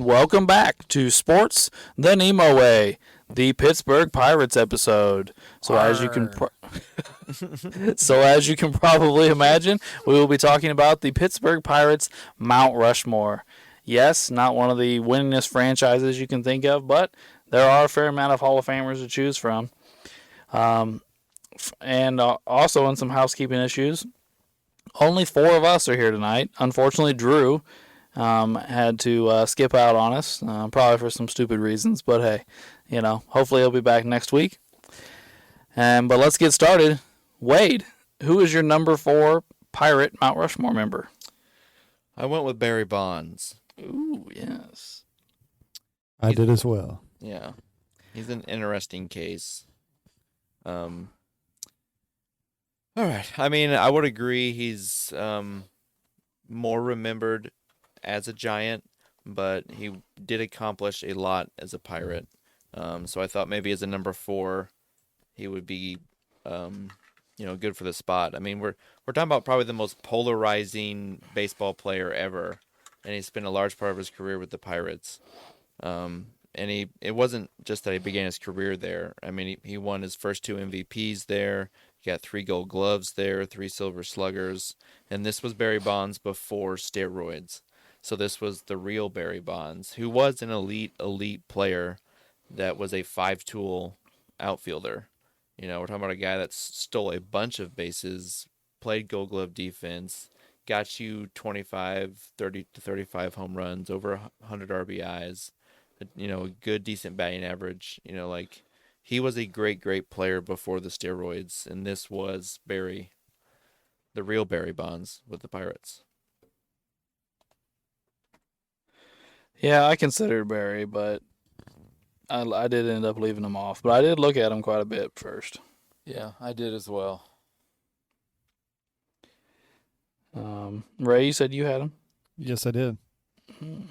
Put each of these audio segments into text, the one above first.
welcome back to Sports the NEMO Way, the Pittsburgh Pirates episode. So as you can probably imagine, we will be talking about the Pittsburgh Pirates Mount Rushmore. Yes, not one of the winningest franchises you can think of, but there are a fair amount of Hall of Famers to choose from. And also on some housekeeping issues, only 4 of us are here tonight. Unfortunately, Drew had to skip out on us, probably for some stupid reasons. But hey, hopefully he'll be back next week. But let's get started. Wade, who is your number 4 Pirate Mount Rushmore member? I went with Barry Bonds. Ooh, yes. I did as well. Yeah. He's an interesting case. All right. I mean, I would agree he's more remembered as a Giant, but he did accomplish a lot as a Pirate. So I thought maybe as a number 4, he would be, good for the spot. I mean, we're talking about probably the most polarizing baseball player ever, and he spent a large part of his career with the Pirates. And it wasn't just that he began his career there. I mean, he won his first 2 MVPs there. He got 3 Gold Gloves there, 3 Silver Sluggers, and this was Barry Bonds before steroids. So this was the real Barry Bonds, who was an elite player that was a 5-tool outfielder. We're talking about a guy that stole a bunch of bases, played Gold Glove defense, got you 30 to 35 home runs, over 100 RBIs, a good, decent batting average. He was a great player before the steroids, and this was Barry, the real Barry Bonds with the Pirates. Yeah, I considered Barry, but I did end up leaving him off. But I did look at him quite a bit first. Yeah, I did as well. Ray, you said you had him? Yes, I did. Do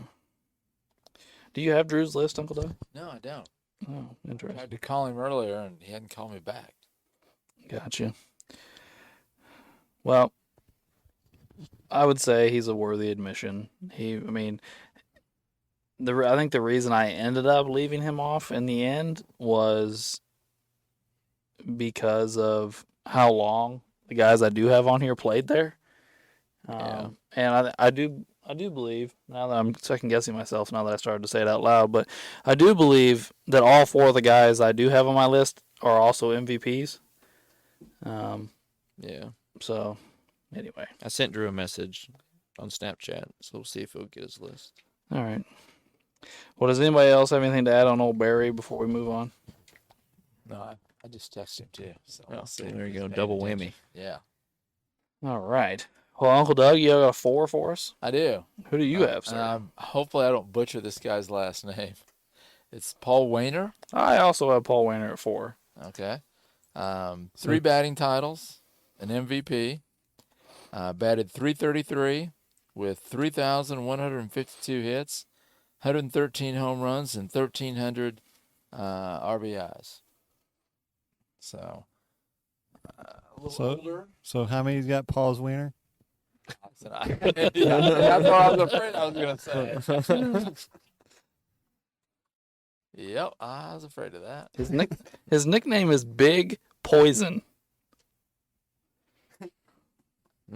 you have Drew's list, Uncle Doug? No, I don't. Oh, I interesting. tried to call him earlier, and he hadn't called me back. Gotcha. Well, I would say he's a worthy admission. I think the reason I ended up leaving him off in the end was because of how long the guys I do have on here played there. Yeah. And I do believe, now that I'm second guessing myself now that I started to say it out loud, but I do believe that all 4 of the guys I do have on my list are also MVPs. Yeah. So, anyway. I sent Drew a message on Snapchat, so we'll see if he'll get his list. All right. Well, does anybody else have anything to add on old Barry before we move on? No, I just texted him too. So Oh, I'll see there if you he's go, paying double attention. whammy. Yeah, All right. Well, Uncle Doug, you have a 4 for us? I do. Who do you have, sir? Hopefully, I don't butcher this guy's last name. It's Paul Wainer. I also have Paul Wainer at 4. Okay. 3 batting titles, an MVP. Batted .333 with 3,152 hits, 113 home runs, and 1,300 RBIs. So, a little older. So how many's got Paul's wiener? That's what I was afraid I was going to say. Yep, I was afraid of that. His nickname is Big Poison.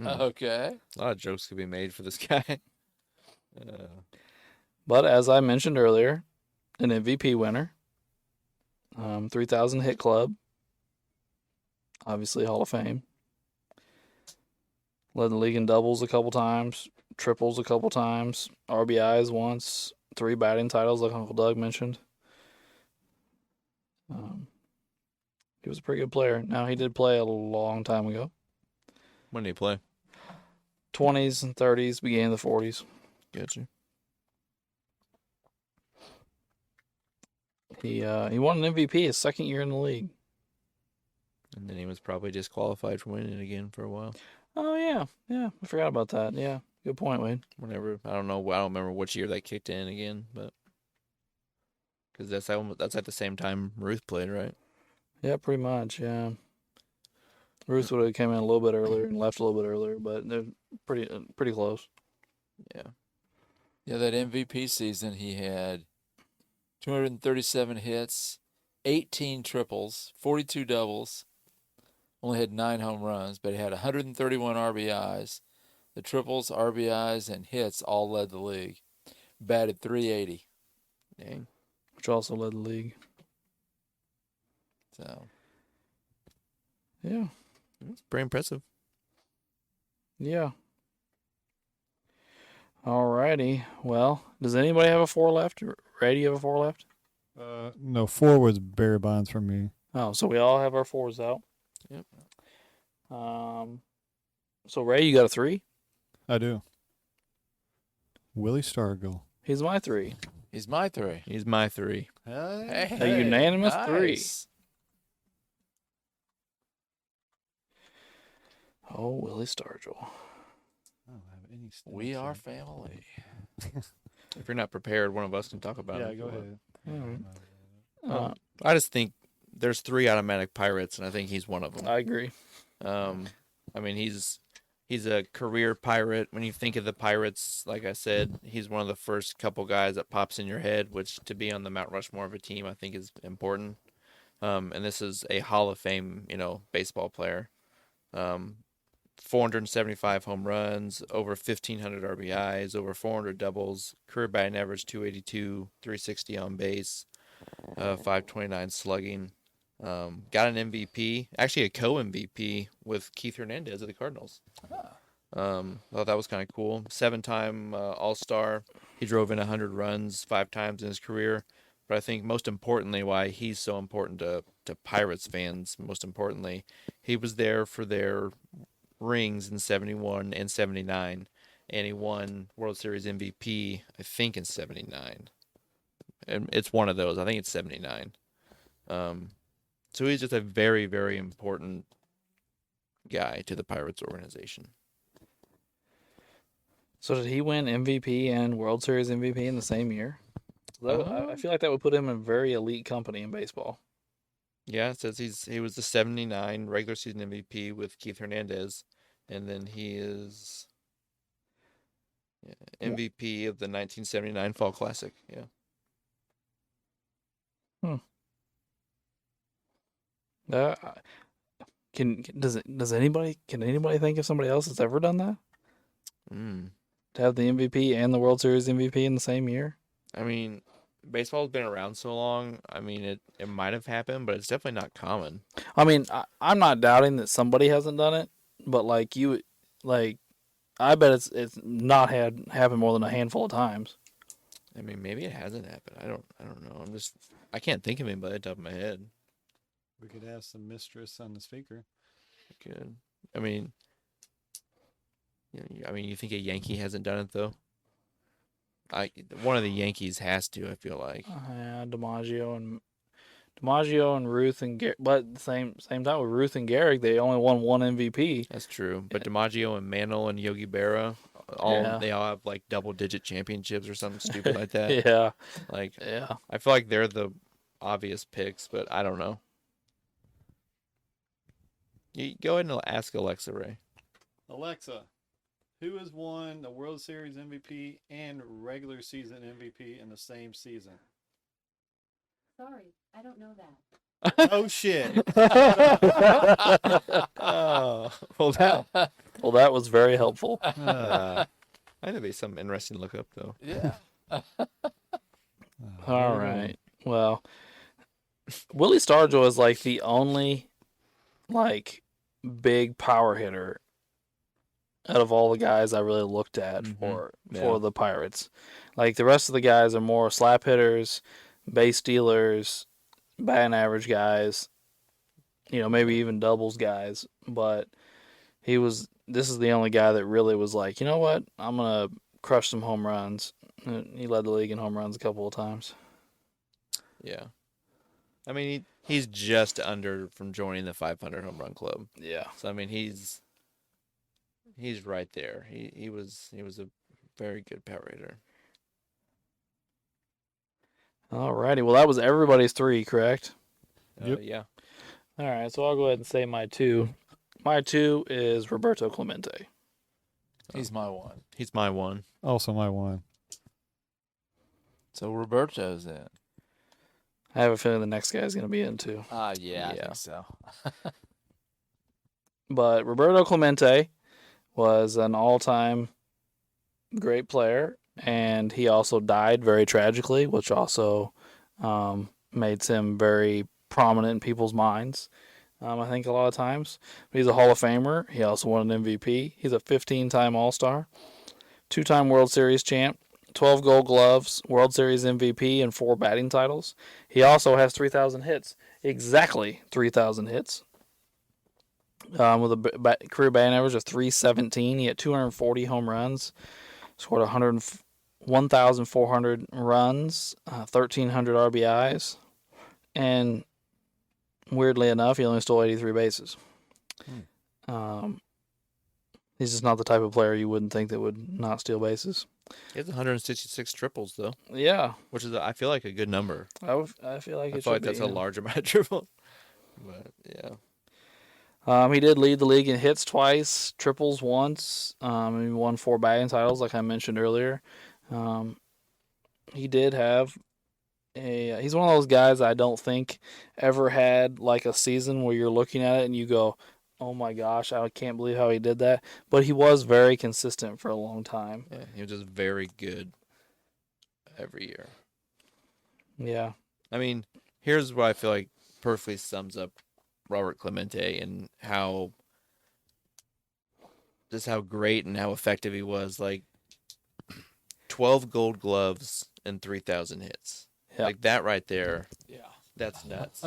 Okay. A lot of jokes could be made for this guy. But as I mentioned earlier, an MVP winner, 3,000 hit club, obviously Hall of Fame. Led the league in doubles a couple times, triples a couple times, RBIs once, 3 batting titles like Uncle Doug mentioned. He was a pretty good player. Now, he did play a long time ago. When did he play? 20s and 30s, beginning of the 40s. Gotcha. He won an MVP his second year in the league. And then he was probably disqualified from winning it again for a while. Oh, yeah. Yeah, I forgot about that. Yeah, good point, Wade. Whenever, I don't remember which year that kicked in again, but because that's at the same time Ruth played, right? Yeah, pretty much, yeah. Ruth would have came in a little bit earlier and left a little bit earlier, but they're pretty close. Yeah. Yeah, that MVP season, he had 237 hits, 18 triples, 42 doubles, only had 9 home runs, but he had 131 RBIs. The triples, RBIs, and hits all led the league. Batted .380. Dang. Which also led the league. So, Yeah. It's pretty impressive. Yeah. Alrighty. Well, does anybody have a 4 left? Ray, do you have a 4 left? No, 4 was Barry Bonds for me. Oh, so we all have our 4s out. Yep. So Ray, you got a 3? I do. Willie Stargell. He's my 3. he's my 3. He's my 3. Hey, A unanimous 3. nice. Oh, Willie Stargell. I don't have any stats We are here. family. If you're not prepared, one of us can talk about it. Yeah, if go you want. ahead. Alright. I just think there's 3 automatic Pirates, and I think he's one of them. I agree. I mean, he's a career Pirate. When you think of the Pirates, like I said, he's one of the first couple guys that pops in your head, which to be on the Mount Rushmore of a team, I think is important. And this is a Hall of Fame, baseball player. 475 home runs, over 1,500 RBIs, over 400 doubles, career batting average 282, 360 on base, 529 slugging. Got an MVP, actually a co-MVP with Keith Hernandez of the Cardinals. Thought that was kind of cool. 7-time All-Star. He drove in 100 runs 5 times in his career. But I think most importantly, why he's so important to Pirates fans, most importantly, he was there for their rings in 71 and 79, and he won World Series MVP, I think, in 79. And it's one of those. I think it's 79. So he's just a very, very important guy to the Pirates organization. So did he win MVP and World Series MVP in the same year? I feel like that would put him in very elite company in baseball. Yeah, it says he was the 79 regular season MVP with Keith Hernandez, and then he is MVP of the 1979 Fall Classic. Yeah. Can anybody think of somebody else that's ever done that? To have the MVP and the World Series MVP in the same year? I mean, baseball's been around so long. I mean, it might have happened, but it's definitely not common. I mean, I'm not doubting that somebody hasn't done it, but I bet it's not had happened more than a handful of times. I mean, maybe it hasn't happened. I don't know. I can't think of anybody at the top of my head. We could ask the mistress on the speaker. Good. I mean, you think a Yankee hasn't done it though? One of the Yankees has to. I feel like. Yeah, DiMaggio and Ruth and Garrett, but same time with Ruth and Gehrig, they only won one MVP. That's true. But DiMaggio and Mantle and Yogi Berra, they all have like double-digit championships or something stupid like that. Yeah. Yeah. I feel like they're the obvious picks, but I don't know. You go ahead and ask Alexa, Ray. Alexa, who has won the World Series MVP and regular season MVP in the same season? Sorry, I don't know that. Oh, shit. Oh, well, that was very helpful. that'd be something interesting to look up, though. Yeah. All right. Well, Willie Stargell is like the only big power hitter out of all the guys I really looked at for the Pirates. Like the rest of the guys are more slap hitters, base stealers, batting average guys, maybe even doubles guys. But this is the only guy that really was like, you know what, I'm going to crush some home runs. He led the league in home runs a couple of times. Yeah. I mean, he's just under from joining the 500 home run club. Yeah. So I mean, he's right there. He was a very good power hitter. All righty. Well, that was everybody's 3, correct? Yep. Yeah. All right. So I'll go ahead and say my 2. My 2 is Roberto Clemente. He's my 1. He's my 1. Also my 1. So Roberto's in. I have a feeling the next guy's going to be in too. Yeah, I Yeah. think so. But Roberto Clemente was an all-time great player, and he also died very tragically, which also made him very prominent in people's minds. I think a lot of times. But he's a Hall of Famer. He also won an MVP. He's a 15-time All-Star, 2-time World Series champ, 12 Gold Gloves, World Series MVP, and 4 batting titles. He also has 3,000 hits, exactly 3,000 hits. With a career batting average of 317, he had 240 home runs, scored 1,400 runs, 1,300 RBIs, and weirdly enough, he only stole 83 bases. He's just not the type of player you wouldn't think that would not steal bases. He has 166 triples though, Yeah, which is I feel like a good number. I feel like I it feel should like that's be, a yeah. large amount of triples. But yeah. He did lead the league in hits twice, triples once. He won 4 batting titles, like I mentioned earlier. He did have he's one of those guys I don't think ever had like a season where you're looking at it and you go, oh my gosh, I can't believe how he did that. But he was very consistent for a long time. Yeah, he was just very good every year. Yeah. I mean, here's what I feel like perfectly sums up Robert Clemente and how great and how effective he was. Like 12 Gold Gloves and 3,000 hits. Yeah. Like that right there. Yeah. That's nuts.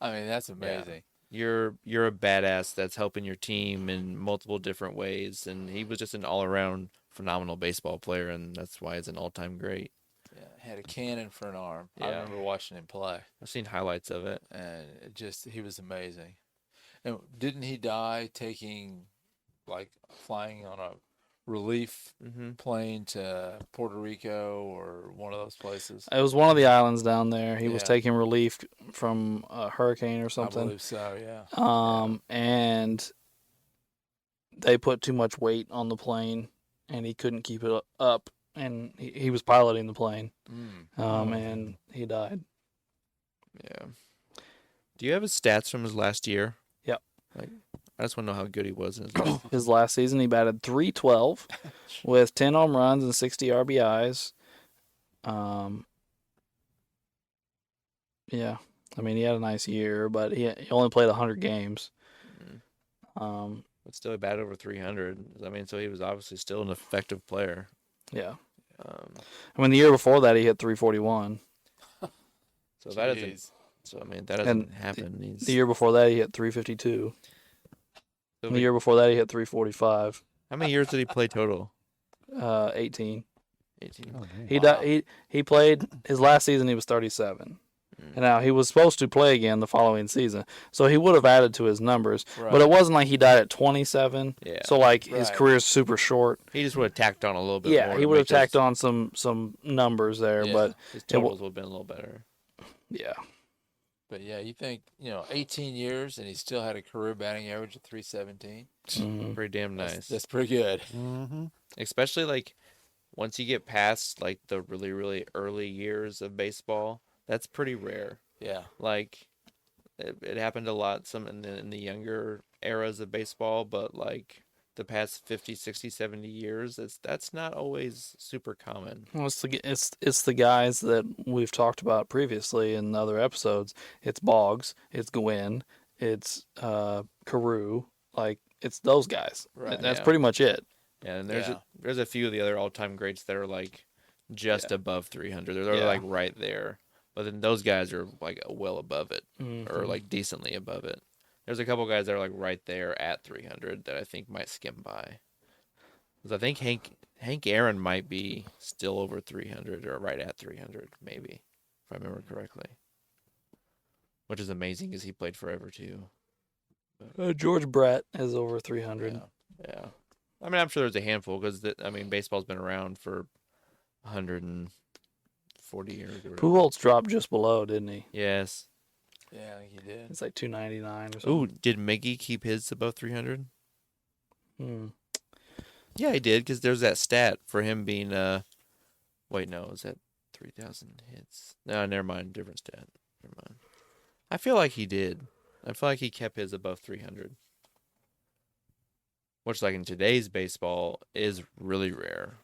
I mean, that's amazing. You're a badass that's helping your team in multiple different ways, and he was just an all-around phenomenal baseball player, and that's why he's an all-time great. Yeah. Had a cannon for an arm. I Yeah. remember watching him play, I've seen highlights of it. and he was amazing. And didn't he die flying on a relief Mm-hmm. plane to Puerto Rico or one of those places? It was one of the islands down there. He was Yeah. taking relief from a hurricane or I something. believe so, yeah. And they put too much weight on the plane, and he couldn't keep it up. And he was piloting the plane, and he died. Yeah. Do you have his stats from his last year? Yep. Like, I just want to know how good he was in his last. His last season, he batted .312 with 10 home runs and 60 RBIs. Yeah, I mean, he had a nice year, but he only played 100 games. But still, he batted over 300. I mean, so he was obviously still an effective player. Yeah. Um, I mean, the year before that, he hit .341. so that doesn't. Jeez. So I mean, that doesn't happen. The year before that, he hit .352. So The year before that, he hit .345. how many years did he play total? 18. 18. Oh, dang. He he played his last season. He was 37. And now he was supposed to play again the following season, so he would have added to his numbers. Right. But it wasn't like he died at 27. Yeah. So like his Right. career's super short. He just would have tacked on a little bit more. Yeah, he to would have make those- tacked on some numbers there, Yeah. but His totals would have been a little better. yeah. But yeah, you think, 18 years and he still had a career batting average of 317. Mhm. Pretty damn nice. That's pretty good. Mm-hmm. Especially like once you get past like the really, really early years of baseball, that's pretty rare. Yeah. Like it happened a lot in the younger eras of baseball, but like the past 50, 60, 70 years, that's not always super common. Well, it's the guys that we've talked about previously in other episodes. It's Boggs, it's Gwynn, it's Carew. Like it's those guys. Right, That's yeah. pretty much it. And Yeah. there's a few of the other all-time greats that are like just above 300. They're Yeah. like right there. But then those guys are like well above it or Mhm. like decently above it. There's a couple guys that are like right there at 300 that I think might skim by. Because I think Hank Aaron might be still over 300 or right at 300 maybe, if I remember correctly. Which is amazing because he played forever too. George Brett is over 300. Yeah. Yeah. I mean, I'm sure there's a handful because, baseball's been around for 140 years. Or whatever. Pujols dropped just below, didn't he? Yes. Yeah, I think he did. It's like 299 or something. Ooh, did Miggy keep his above 300? Hmm. Yeah, he did because there's that stat for him being, wait, no, is that 3,000 hits. No, never mind. Different stat. Never mind. I feel like he did. I feel like he kept his above 300. Which, like in today's baseball, is really rare.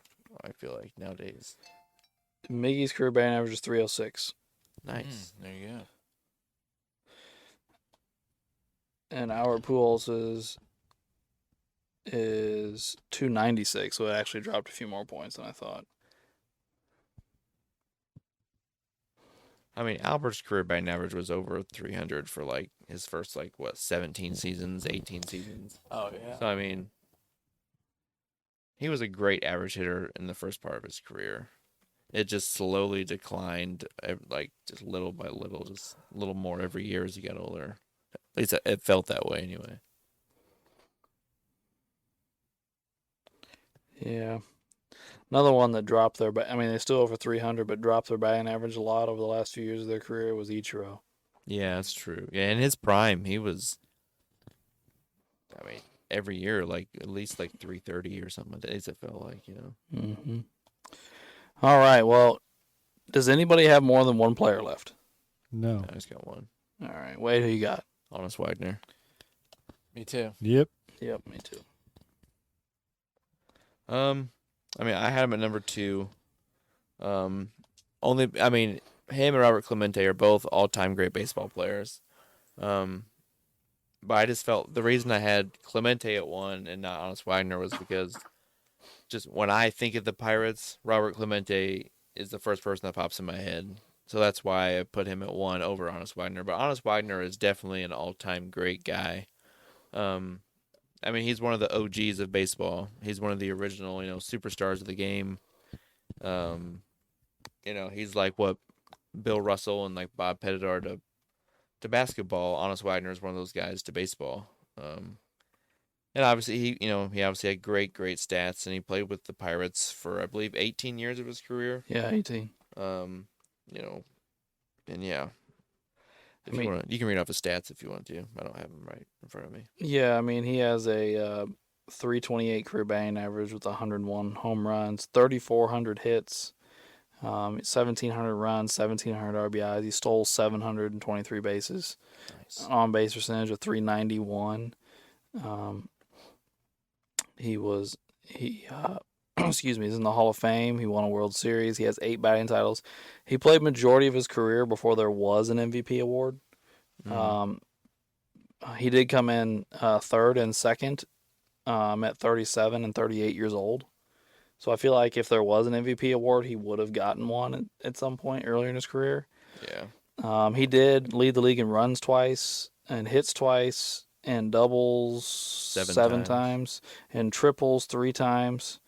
I feel like nowadays. Miggy's career batting average is 306. Nice. There you go. And our Pujols is 296, so it actually dropped a few more points than I thought. I mean, Albert's career batting average was over 300 for like his first 17 seasons, 18 seasons. Oh yeah. So I mean, he was a great average hitter in the first part of his career. It just slowly declined, just little by little, just a little more every year as he got older. At least it felt that way anyway. Yeah. Another one that dropped their, I mean, they're still over 300, but dropped their batting average a lot over the last few years of their career was Ichiro. Yeah, that's true. Yeah, in his prime, he was, I mean, every year, at least 330 or something. It felt like, Mm-hmm. All right. Well, does anybody have more than one player left? No. I just got one. All right. Wade, who you got? Honest Wagner. Me too. Yep. Yep, me too. I mean, I had him at number 2. Him and Robert Clemente are both all-time great baseball players. But I just felt the reason I had Clemente at 1 and not Honest Wagner was because just when I think of the Pirates, Robert Clemente is the first person that pops in my head. So that's why I put him at 1 over Honest Wagner. But Honest Wagner is definitely an all-time great guy. I mean, he's one of the OGs of baseball. He's one of the original, superstars of the game. He's like what Bill Russell and Bob Pettit are to basketball. Honest Wagner is one of those guys to baseball. And obviously he obviously had great stats, and he played with the Pirates for I believe 18 years of his career. Yeah, 18. And yeah. You can read off his stats if you want to. I don't have them right in front of me. Yeah, I mean, he has a 328 career batting average with 101 home runs, 3,400 hits, 1,700 runs, 1,700 RBIs. He stole 723 bases. Nice. On base percentage of 391. Excuse me, he's in the Hall of Fame. He won a World Series. He has 8 batting titles. He played majority of his career before there was an MVP award. He did come in third and second at 37 and 38 years old. So I feel like if there was an MVP award, he would have gotten one at some point earlier in his career. Yeah. He did lead the league in runs twice and hits twice and doubles seven times and triples 3 times.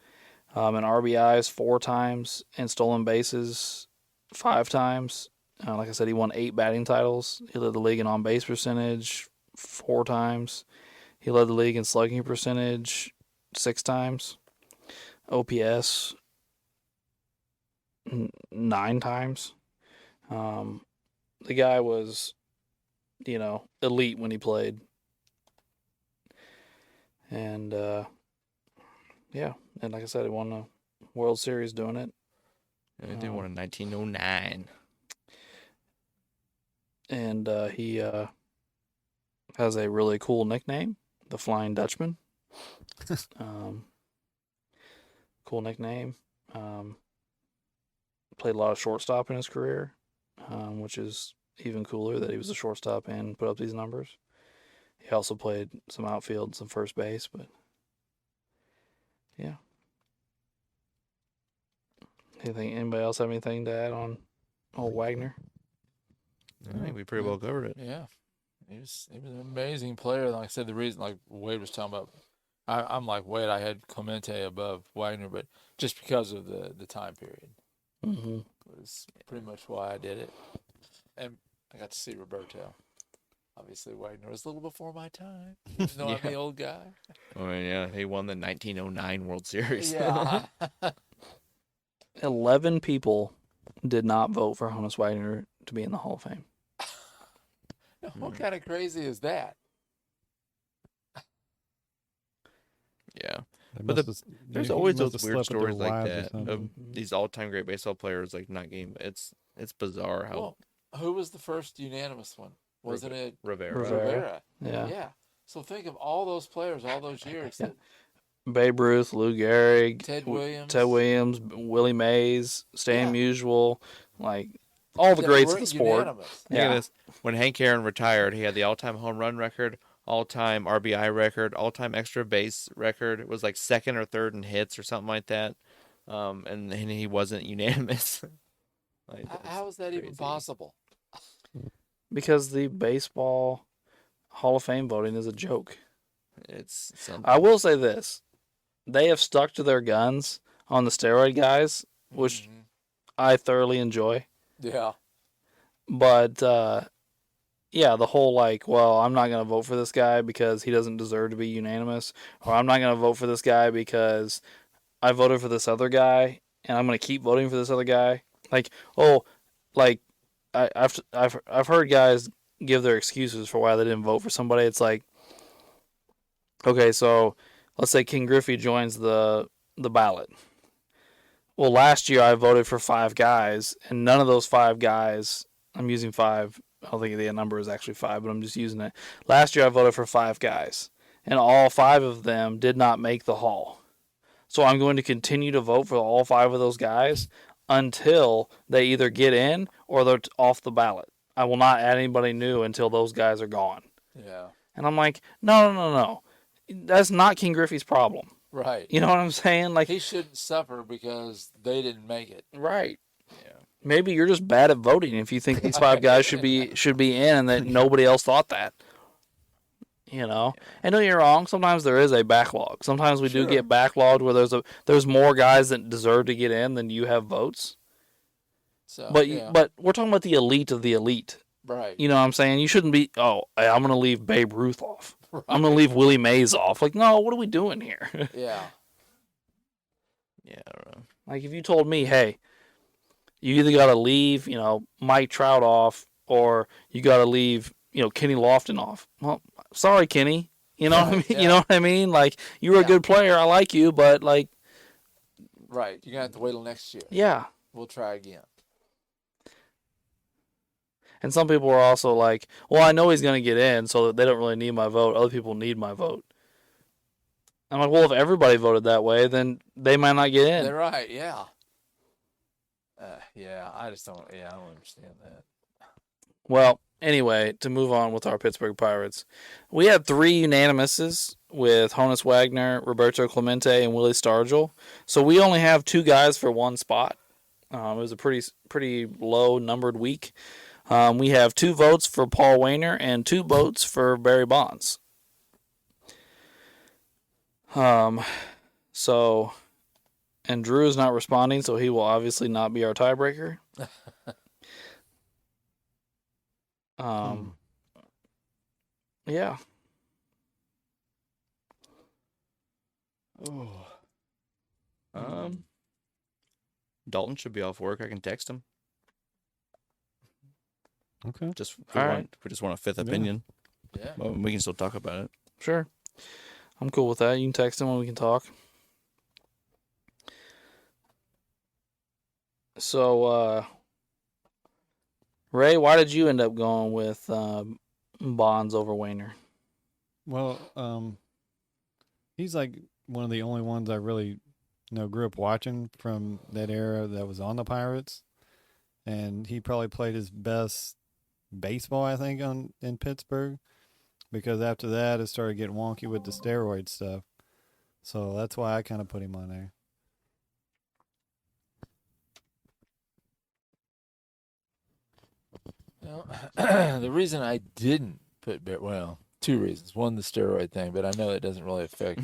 And RBIs 4 times, and stolen bases 5 times. Like I said, he won 8 batting titles. He led the league in on-base percentage 4 times. He led the league in slugging percentage 6 times. OPS 9 times. The guy was, elite when he played. And, yeah, and like I said, he won the World Series doing it. Yeah, he did one in 1909. And he has a really cool nickname, the Flying Dutchman. Cool nickname. Played a lot of shortstop in his career, which is even cooler that he was a shortstop and put up these numbers. He also played some outfield, some first base, but yeah. Anybody else have anything to add on old Wagner? I think we pretty well covered it. Yeah. He was an amazing player. Like I said, the reason, like Wade was talking about, I'm like Wade, I had Clemente above Wagner, but just because of the time period. Mm-hmm. Was pretty much why I did it. And I got to see Roberto. Obviously, Wagner was a little before my time, even though I'm the old guy. I mean, yeah, he won the 1909 World Series. Yeah. 11 people did not vote for Honus Wagner to be in the Hall of Fame. What kind of crazy is that? Yeah. But there's always those weird stories like that of Mm-hmm. these all-time great baseball players like not getting. It's bizarre how Well, who was the first unanimous one? Wasn't it Rivera. Rivera. Rivera? Yeah. So think of all those players, all those years. That Babe Ruth, Lou Gehrig, Ted Williams. Willie Mays, Stan Yeah. Musial, like all the that greats of weren't the sport. unanimous. Look at Yeah. this. When Hank Aaron retired, he had the all-time home run record, all-time RBI record, all-time extra base record. It was like second or third in hits or something like that. And he wasn't unanimous. Like, How is that even crazy. possible? Because the baseball Hall of Fame voting is a joke. It's something. I will say this. They have stuck to their guns on the steroid guys, which Mhm. I thoroughly enjoy. Yeah. But yeah, the whole like, well, I'm not going to vote for this guy because he doesn't deserve to be unanimous, or I'm not going to vote for this guy because I voted for this other guy and I'm going to keep voting for this other guy. Like, oh, like I've heard guys give their excuses for why they didn't vote for somebody. It's like, okay, so let's say King Griffey joins the ballot. Well, last year I voted for 5 guys, and none of those 5 guys, I'm using 5, I don't think the number is actually 5, but I'm just using it. Last year I voted for 5 guys, and all 5 of them did not make the Hall. So I'm going to continue to vote for all 5 of those guys until they either get in or they're off the ballot. I will not add anybody new until those guys are gone. Yeah. And I'm like, no. That's not King Griffey's problem. Right. You know what I'm saying? Like, He shouldn't suffer because they didn't make it. right. Yeah. Maybe you're just bad at voting if you think these 5 guys should be in and that nobody else thought that. You know? And don't get me wrong, sometimes there is a backlog. Sometimes we do Sure. get backlogged where there's more guys that deserve to get in than you have votes. So, But yeah. but we're talking about the elite of the elite. Right. You know what I'm saying? You shouldn't be, I'm going to leave Babe Ruth off. I'm going to leave Willie Mays off. Like, no, what are we doing here? Yeah. Yeah, I don't know. Like, if you told me, hey, you either got to leave, Mike Trout off, or you got to leave, Kenny Lofton off. Well, sorry, Kenny. You know what I mean? Yeah. You know what I mean? Like, you were a Yeah. good player. I like you, but like, Right. You're going to have to wait till next year. yeah. We'll try again. And some people are also like, well, I know he's going to get in, so they don't really need my vote. Other people need my vote. I'm like, well, if everybody voted that way, then they might not get in. They're right. Yeah. Yeah. I don't understand that. Well, anyway, to move on with our Pittsburgh Pirates, we had 3 unanimouses with Honus Wagner, Roberto Clemente, and Willie Stargell. So we only have 2 guys for 1 spot. It was a pretty low numbered week. We have 2 votes for Paul Wainer and 2 votes for Barry Bonds. So, and Drew is not responding, so he will obviously not be our tiebreaker. Yeah. Dalton should be off work. I can text him. Okay. Just if All right. we just want a 5th Yeah. opinion. Yeah. Well, we can still talk about it. Sure. I'm cool with that. You can text him when we can talk. So, Ray, why did you end up going with Bonds over Wainer? Well, he's like one of the only ones I really grew up watching from that era that was on the Pirates, and he probably played his best baseball, I think, in Pittsburgh, because after that it started getting wonky with the steroid stuff. So that's why I kind of put him on there. The reason I didn't put 2 reasons. One, the steroid thing, but I know it doesn't really affect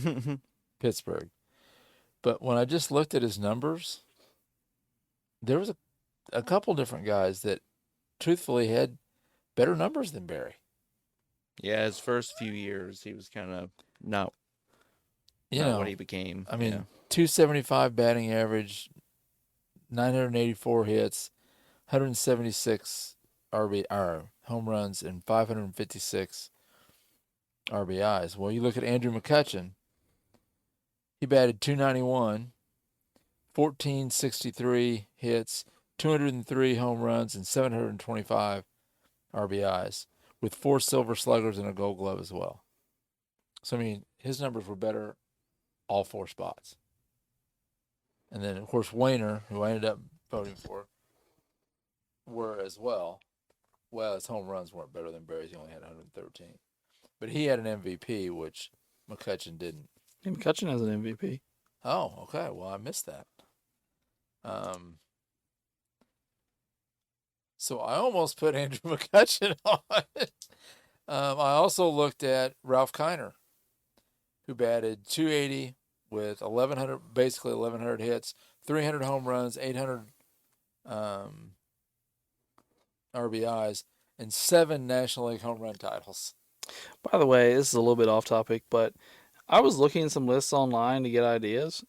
Pittsburgh. But when I just looked at his numbers, there was a couple different guys that truthfully had better numbers than Barry. Yeah, his first few years, he was kind of not You not know, what he became. I mean, yeah. 275 batting average, 984 hits, 176 home runs, and 556 RBIs. Well, you look at Andrew McCutchen. He batted .291, 1,463 hits, 203 home runs, and 725 RBIs, with 4 Silver Sluggers and a Gold Glove as well. So, I mean, his numbers were better all 4 spots. And then, of course, Wayner, who I ended up voting for, were as well. Well, his home runs weren't better than Barry's. He only had 113. But he had an MVP, which McCutchen didn't. McCutchen has an MVP. Oh, okay. Well, I missed that. So I almost put Andrew McCutchen on. I also looked at Ralph Kiner, who batted .280 with 1,100 hits, 300 home runs, 800 RBIs, and 7 National League home run titles. By the way, this is a little bit off topic, but I was looking at some lists online to get ideas,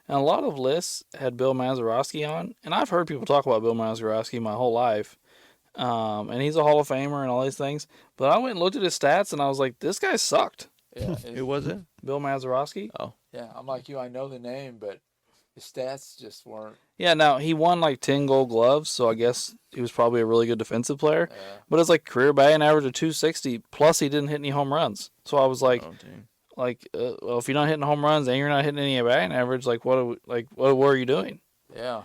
and a lot of lists had Bill Mazeroski on, and I've heard people talk about Bill Mazeroski my whole life, and he's a Hall of Famer and all these things, but I went and looked at his stats, and I was like, this guy sucked. Yeah, Who was it? Bill Mazeroski? Oh, Yeah, I'm like you. I know the name, but his stats just weren't. Yeah, now, he won like 10 gold gloves, so I guess he was probably a really good defensive player, but it's like career batting average of 260, plus he didn't hit any home runs. So I was like, oh dang. well, if you're not hitting home runs and you're not hitting any batting average, like what are you doing? Yeah.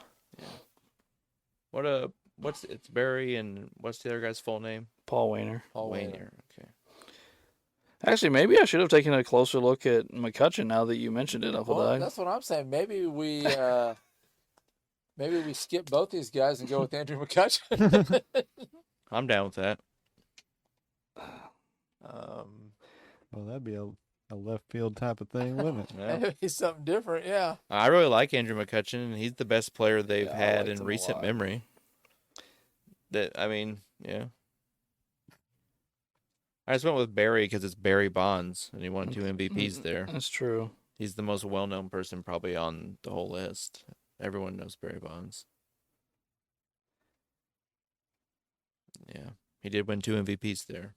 It's Barry, and what's the other guy's full name? Paul Wayner. Paul Wayner. Wayner. Okay. Actually, maybe I should have taken a closer look at McCutchen now that you mentioned it, Uncle Well, Doug. that's what I'm saying. Maybe we skip both these guys and go with Andrew McCutchen. I'm down with that. Well, that'd be a left field type of thing, wouldn't it? Yeah. Maybe something different. Yeah. I really like Andrew McCutchen, and he's the best player they've Yeah, I had liked in him a recent lot. memory. Yeah. I just went with Barry because it's Barry Bonds, and he won 2 MVPs there. That's true. He's the most well-known person probably on the whole list. Everyone knows Barry Bonds. Yeah, he did win 2 MVPs there.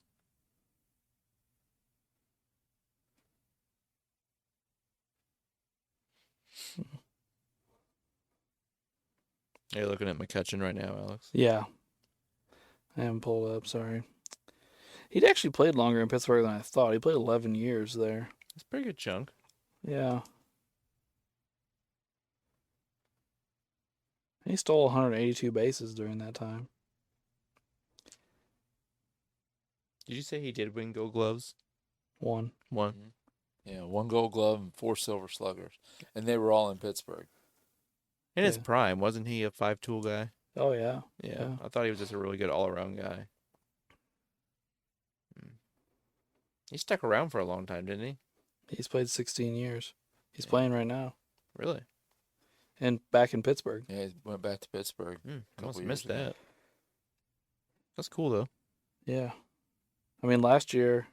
Are you looking at McCutchen right now, Alex? Yeah. I haven't pulled up, sorry. He'd actually played longer in Pittsburgh than I thought. He played 11 years there. It's a pretty good chunk. Yeah. He stole 182 bases during that time. Did you say he did win Gold Gloves? One. One. Yeah, 1 Gold Glove and 4 Silver Sluggers, and they were all in Pittsburgh. In his Yeah. prime, wasn't he a 5-tool guy? Oh, yeah. Yeah, Yeah. I thought he was just a really good all-around guy. He stuck around for a long time, didn't he? He's played 16 years. He's Yeah. playing right now. Really? And back in Pittsburgh. Yeah, he went back to Pittsburgh. I must Couple have years missed ago. that. That's cool, though. Yeah. I mean, last year,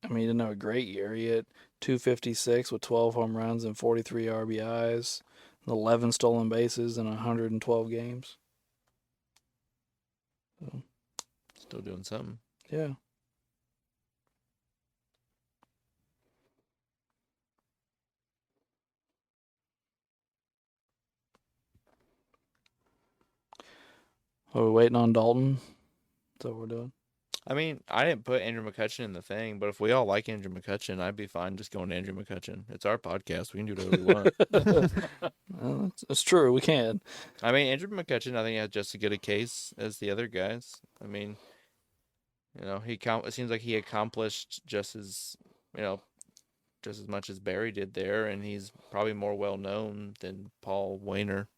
he didn't have a great year. He had 256 with 12 home runs and 43 RBIs, and 11 stolen bases in 112 games. So, Still doing something. yeah. Are we waiting on Dalton? That's what we're doing. I mean, I didn't put Andrew McCutchen in the thing, but if we all like Andrew McCutchen, I'd be fine just going to Andrew McCutchen. It's our podcast. We can do whatever we want. Well, it's true. We can. I mean, Andrew McCutchen, I think, has just as good a case as the other guys. I mean, it seems like he accomplished just as much as Barry did there, and he's probably more well-known than Paul Wayner.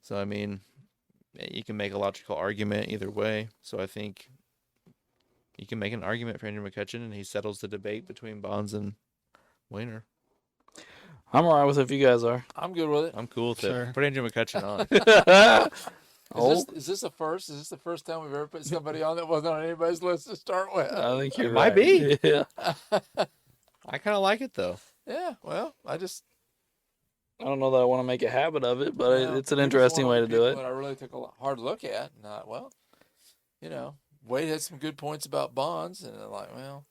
So, I mean, you can make a logical argument either way. So I think you can make an argument for Andrew McCutchen, and he settles the debate between Bonds and Wayner. I'm all right with it if you guys are. I'm good with it. I'm cool with Sure. it. Put Andrew McCutchen on. Is this a first? Is this the first time we've ever put somebody on that wasn't on anybody's list to start with? I think you're It right. might be. Yeah. I kind of like it, though. Yeah, well, I don't know that I want to make a habit of it, but well, it's an he was interesting one way of to the do people it. that I really took a hard look at, and Wade had some good points about Bonds, and I'm like, well,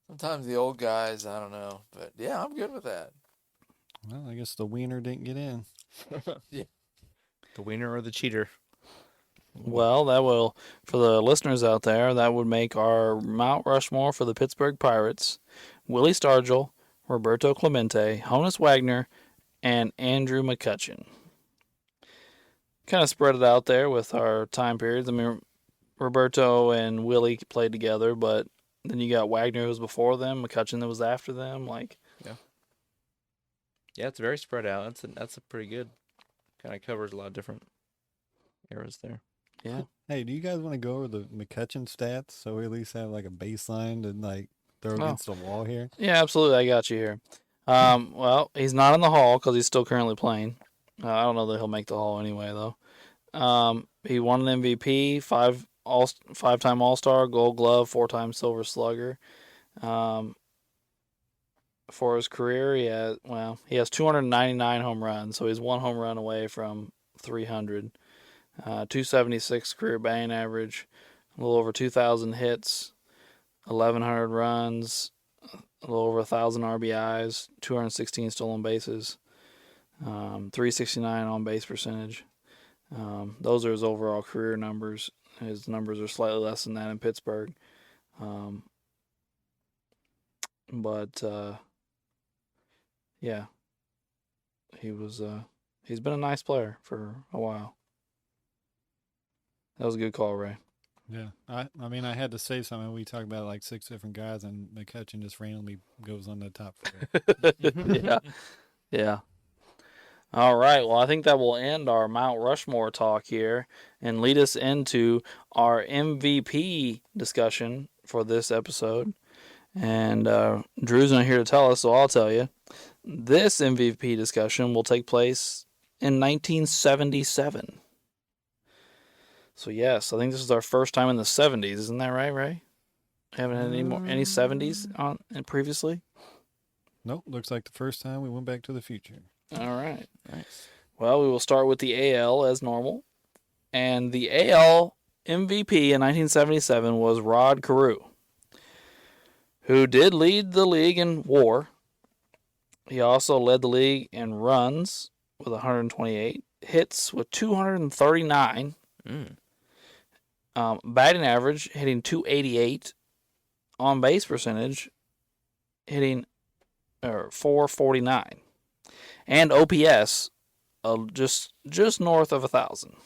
sometimes the old guys, I don't know, but yeah, I'm good with that. Well, I guess the wiener didn't get in. The winner or the cheater? Well, that will, for the listeners out there, that would make our Mount Rushmore for the Pittsburgh Pirates: Willie Stargell, Roberto Clemente, Honus Wagner, and Andrew McCutchen. Kind of spread it out there with our time periods. I mean, Roberto and Willie played together, but then you got Wagner, who was before them, McCutchen that was after them. Yeah, it's very spread out. That's a pretty good. Kind of covers a lot of different eras there. Yeah. Hey, do you guys want to go over the McCutcheon stats so we at least have like a baseline to like throw against the wall here? Yeah, absolutely. I got you here. Well, he's not in the Hall because he's still currently playing. I don't know that he'll make the Hall anyway, though. He won an MVP, five-time All-Star, Gold Glove, 4-time Silver Slugger. For his career, he has 299 home runs, so he's 1 home run away from 300. 276 career batting average, a little over 2,000 hits, 1,100 runs, a little over 1,000 RBIs, 216 stolen bases, 369 on base percentage. Those are his overall career numbers. His numbers are slightly less than that in Pittsburgh. Yeah, he's been a nice player for a while. That was a good call, Ray. Yeah. I mean, I had to say something. We talked about like 6 different guys, and McCutcheon just randomly goes on the top 4. Yeah. All right. Well, I think that will end our Mount Rushmore talk here and lead us into our MVP discussion for this episode. And Drew's not here to tell us, so I'll tell you. This MVP discussion will take place in 1977. So yes, I think this is our first time in the 70s. Isn't that right, Ray? Haven't had any 70s on previously? Nope. Looks like the first time we went back to the future. All right. Nice. Well, we will start with the AL as normal. And the AL MVP in 1977 was Rod Carew, who did lead the league in WAR. He also led the league in runs with 128, hits with 239, batting average hitting 288, on base percentage hitting 449, and OPS just north of 1,000.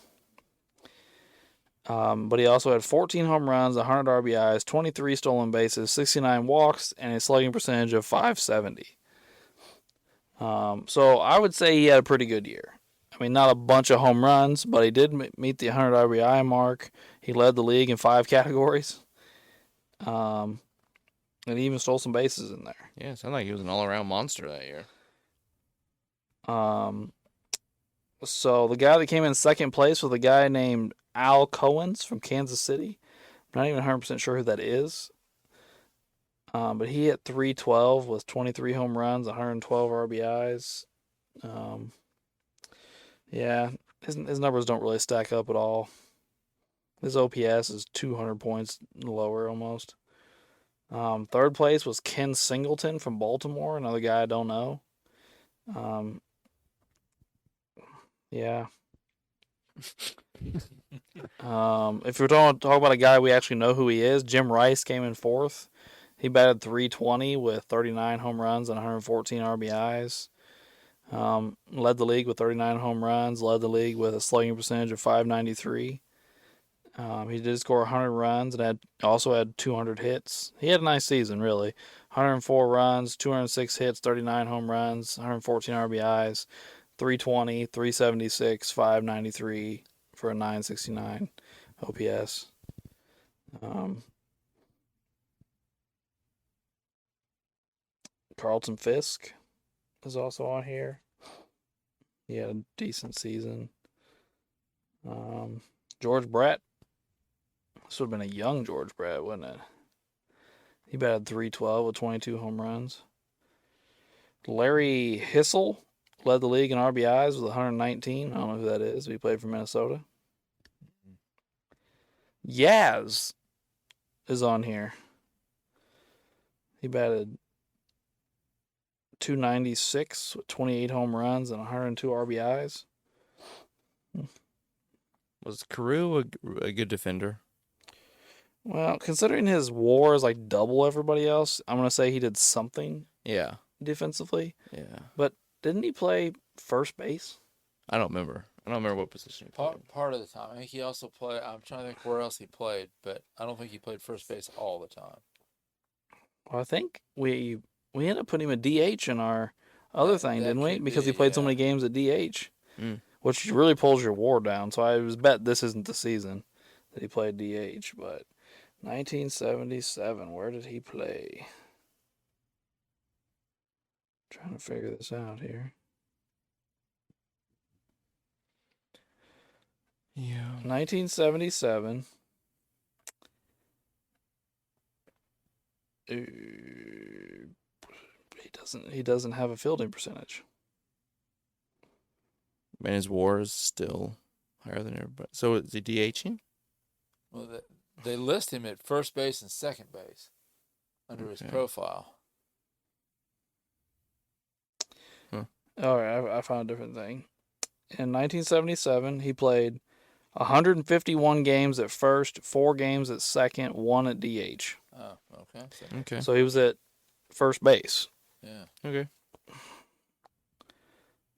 But he also had 14 home runs, 100 RBIs, 23 stolen bases, 69 walks, and a slugging percentage of .570. So I would say he had a pretty good year. I mean, not a bunch of home runs, but he did meet the 100 RBI mark. He led the league in 5 categories. And he even stole some bases in there. Yeah, it sounded like he was an all-around monster that year. So the guy that came in second place was a guy named Al Cohens from Kansas City. I'm not even 100% sure who that is. But he hit .312 with 23 home runs, 112 RBIs. Yeah, his numbers don't really stack up at all. His OPS is 200 points lower almost. Third place was Ken Singleton from Baltimore, another guy I don't know. Yeah. If we're talking about a guy we actually know who he is, Jim Rice came in fourth. He batted .320 with 39 home runs and 114 RBIs. Led the league with 39 home runs. Led the league with a slugging percentage of .593. He did score 100 runs and also had 200 hits. He had a nice season, really. 104 runs, 206 hits, 39 home runs, 114 RBIs, .320, .376, .593 for a .969 OPS. Carlton Fisk is also on here. He had a decent season. George Brett. This would have been a young George Brett, wouldn't it? He batted .312 with 22 home runs. Larry Hissel led the league in RBIs with 119. I don't know who that is. He played for Minnesota. Yaz is on here. He batted 296 with 28 home runs and 102 RBIs. Was Carew a good defender? Well, considering his WAR is like double everybody else, I'm gonna say he did something Yeah. defensively. Yeah. But didn't he play first base? I don't remember. I don't remember what position he played. Part of the time. I think he also played. I'm trying to think where else he played, but I don't think he played first base all the time. Well, I think we ended up putting him at DH in our other thing, that didn't we? could Because he be, played so yeah. many games at DH, Mm. which really pulls your WAR down. So I was bet this isn't the season that he played DH. But 1977, where did he play? Trying to figure this out here. Yeah. 1977. He doesn't have a fielding percentage. And his WAR is still higher than everybody. So is he DHing? Well, they list him at first base and second base under his Okay. profile. All right, I found a different thing. In 1977, he played 151 games at first, 4 games at second, 1 at DH. Oh, okay. So, Okay. So he was at first base yeah. Okay.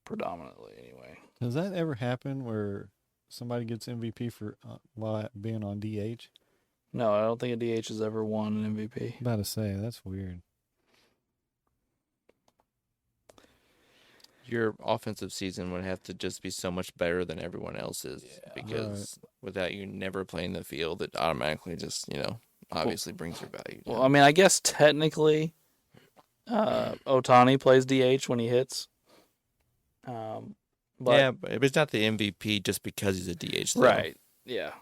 predominantly, anyway. Does that ever happen where somebody gets MVP for while being on DH? No, I don't think a DH has ever won an MVP. I'm about to say that's weird. Your offensive season would have to just be so much better than everyone else's Yeah. because without you never playing the field, it automatically just, obviously brings your value down. Well, I mean, I guess technically, Otani plays DH when he hits. But yeah, but it's not the MVP just because he's a DH. Though. right, yeah.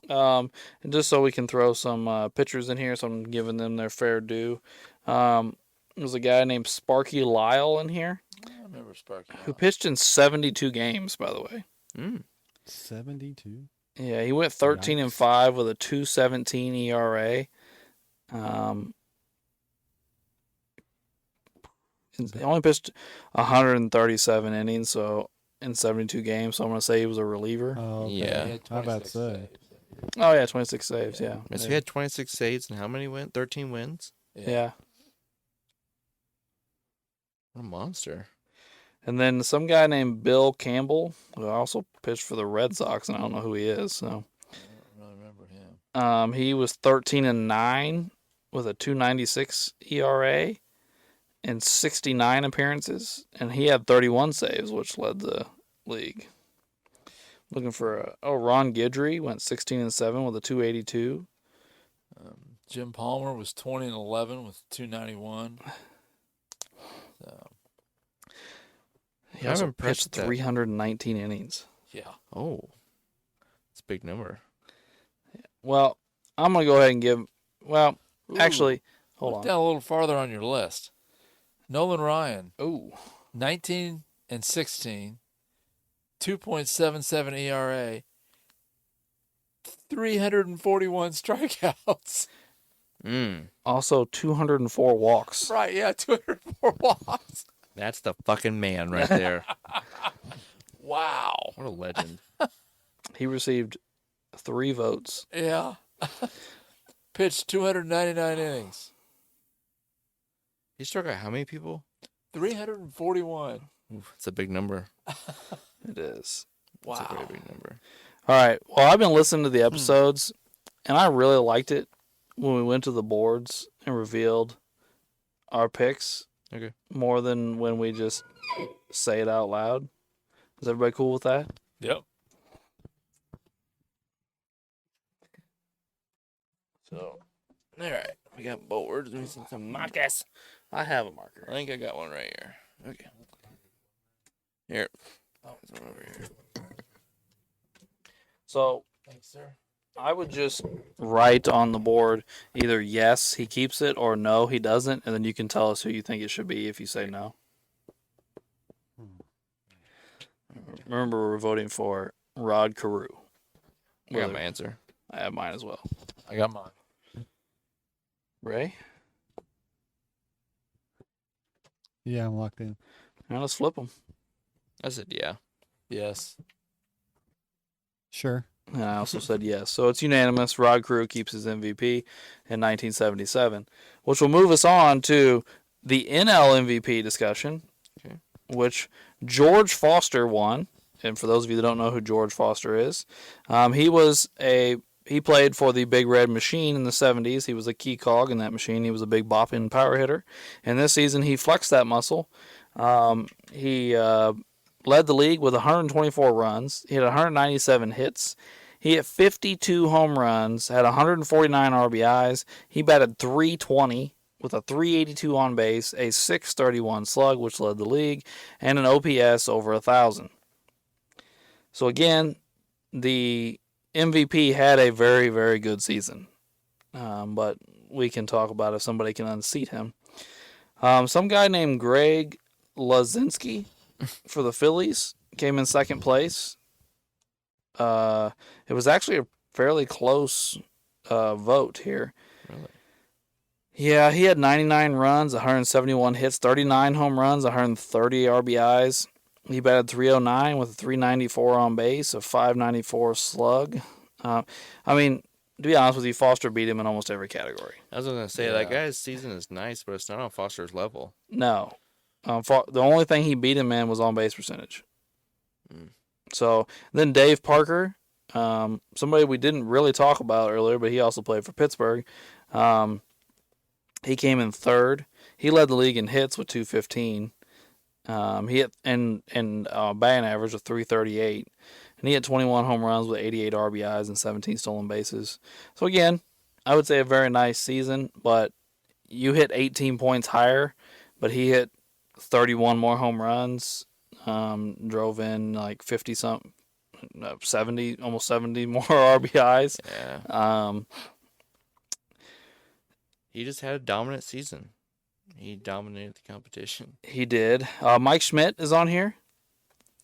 And just so we can throw some pitchers in here, so I'm giving them their fair due. There's a guy named Sparky Lyle in here I remember Sparky. who pitched in 72 games, by the way. 72. Yeah, he went 13-5 with a 2.17 ERA. He only pitched 137 innings, so in 72 games. So I'm gonna say he was a reliever. Oh, okay. Yeah. He had How about 26 say? saves. Oh yeah, 26 saves. Yeah, So he had 26 saves and how many 13 wins? yeah. What a monster. And then some guy named Bill Campbell, who also pitched for the Red Sox, and I don't know who he is. So I don't really remember him. he was 13-9 with a 2.96 ERA in 69 appearances, and he had 31 saves, which led the league. Looking for Ron Guidry went 16-7 with a 2.82. Jim Palmer was 20-11 with 291. So, He I'm also impressed pitched with that. 319 innings. yeah. Oh, it's a big number. Well, I'm gonna go ahead and give. Well, Ooh, actually, hold look on. down a little farther on your list. Nolan Ryan, Ooh, 19-16, 2.77 ERA, 341 strikeouts. also 204 walks. Right, yeah, 204 walks. That's the fucking man right there. Wow. What a legend. He received 3 votes. Yeah. Pitched 299 innings. He struck out how many people? 341. Oof, it's a big number. It is. It's a very Wow. big number. All right. Well, I've been listening to the episodes, and I really liked it when we went to the boards and revealed our picks. Okay. More than when we just say it out loud. Is everybody cool with that? Yep. So, all right. We got boards. We need some markers. I have a marker. I think I got one right here. Okay. Here. There's one over here. So, Thanks, sir. I would just write on the board either yes, he keeps it, or no, he doesn't, and then you can tell us who you think it should be if you say no. Remember, we're voting for Rod Carew. I got my answer. I have mine as well. I got mine. Ray? Yeah, I'm locked in. Now let's flip them. I said yeah. Yes. Sure. And I also said yes. So it's unanimous. Rod Carew keeps his MVP in 1977, which will move us on to the NL MVP discussion, Okay. which George Foster won. And for those of you that don't know who George Foster is, he played for the Big Red Machine in the 70s. He was a key cog in that machine. He was a big bopping power hitter. And this season he flexed that muscle. He led the league with 124 runs. He had 197 hits. He hit 52 home runs, had 149 RBIs. He batted .320 with a .382 on base, a .631 slug, which led the league, and an OPS over 1,000. So again, the MVP had a very, very good season. But we can talk about if somebody can unseat him. Some guy named Greg Lazinski for the Phillies came in second place. It was actually a fairly close vote here. Really? Yeah, he had 99 runs, 171 hits, 39 home runs, 130 RBIs. He batted .309 with a .394 on base, a .594 slug. I mean, to be honest with you, Foster beat him in almost every category. I was gonna say Yeah. that guy's season is nice, but it's not on Foster's level. No. The only thing he beat him in was on base percentage. Mm. So then Dave Parker, somebody we didn't really talk about earlier, but he also played for Pittsburgh. He came in third. He led the league in hits with 215. He hit and batting average of .338, and he had 21 home runs with 88 RBIs and 17 stolen bases. So again, I would say a very nice season, but you hit 18 points higher, but he hit 31 more home runs, drove in like 50 something, 70, almost 70 more RBIs. Yeah. He just had a dominant season. He dominated the competition. He did. Mike Schmidt is on here.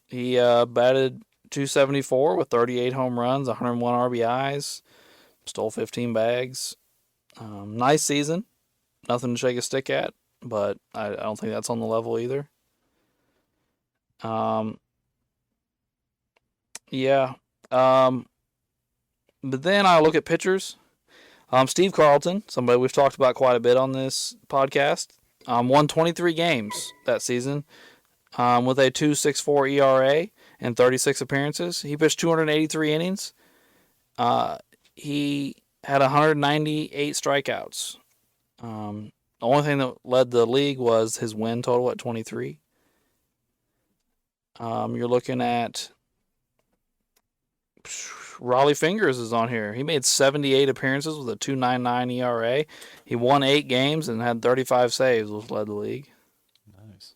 He batted .274 with 38 home runs, 101 RBIs, stole 15 bags. Nice season. Nothing to shake a stick at, but I don't think that's on the level either. Yeah. But then I look at pitchers. Steve Carlton, somebody we've talked about quite a bit on this podcast, won 23 games that season with a 2.64 ERA and 36 appearances. He pitched 283 innings. He had 198 strikeouts. The only thing that led the league was his win total at 23. You're looking at Raleigh Fingers is on here. He made 78 appearances with a 2.99 ERA. He won 8 games and had 35 saves, which led the league. Nice.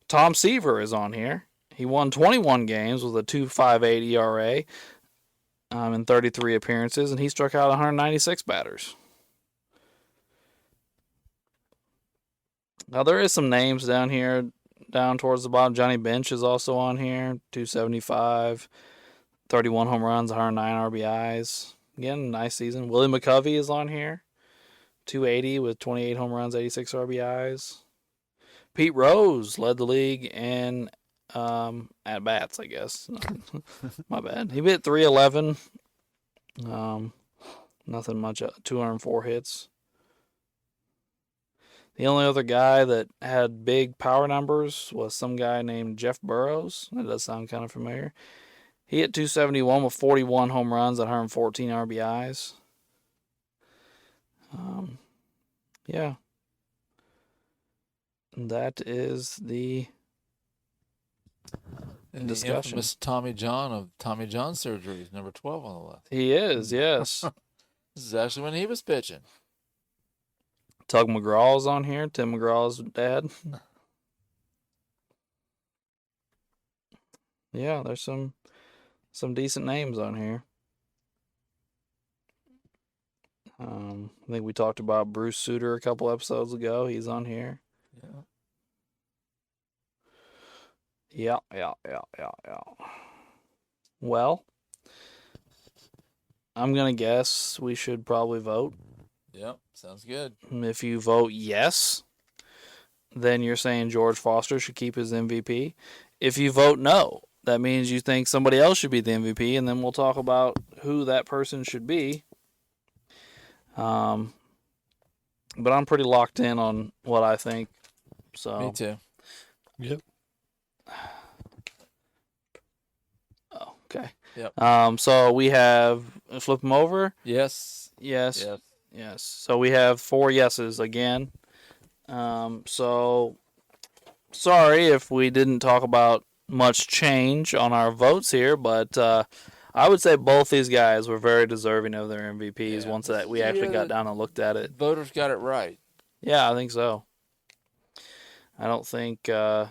Tom Seaver is on here. He won 21 games with a 2.58 ERA in 33 appearances, and he struck out 196 batters. Now, there is some names down here, down towards the bottom. Johnny Bench is also on here, 275, 31 home runs, 109 RBIs. Again, nice season. Willie McCovey is on here, 280 with 28 home runs, 86 RBIs. Pete Rose led the league in at bats, I guess. My bad. He hit .311. Nothing much. 204 hits. The only other guy that had big power numbers was some guy named Jeff Burrows. That does sound kind of familiar. He hit .271 with 41 home runs and 114 RBIs. Yeah. That is the And discussion. the infamous Tommy John of Tommy John surgeries, number 12 on the left. He is, yes. This is actually when he was pitching. Tug McGraw's on here, Tim McGraw's dad. Yeah, there's some decent names on here. I think we talked about Bruce Sutter a couple episodes ago. He's on here. Yeah. Yeah. Well, I'm going to guess we should probably vote. Yep. Sounds good. If you vote yes, then you're saying George Foster should keep his MVP. If you vote no, that means you think somebody else should be the MVP, and then we'll talk about who that person should be. But I'm pretty locked in on what I think. So Me too. Yep. Oh, okay. Yep. So we have flip them over. Yes. Yes. Yes. Yes. So we have 4 yeses again. So sorry if we didn't talk about much change on our votes here, but I would say both these guys were very deserving of their MVPs Yeah. once that we actually got down and looked at it. Voters got it right. Yeah, I think so. I don't think, to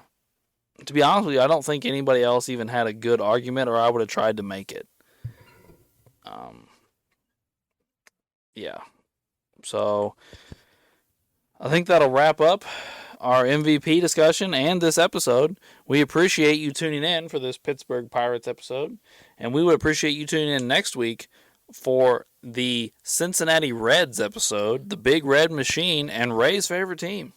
be honest with you, I don't think anybody else even had a good argument, or I would have tried to make it. Yeah. So I think that'll wrap up our MVP discussion and this episode. We appreciate you tuning in for this Pittsburgh Pirates episode, and we would appreciate you tuning in next week for the Cincinnati Reds episode, the Big Red Machine, and Ray's favorite team.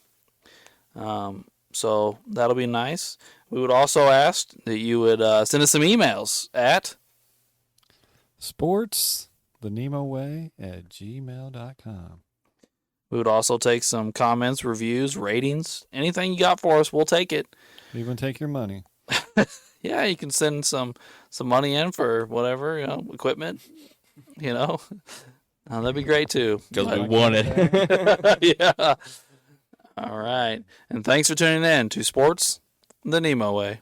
So that'll be nice. We would also ask that you would send us some emails at Sports the NEMO Way at gmail.com. We would also take some comments, reviews, ratings. Anything you got for us, we'll take it. Even take your money. Yeah, you can send some money in for whatever, equipment, that'd be great too. Because we But- won it. Yeah. All right. And thanks for tuning in to Sports the NEMO Way.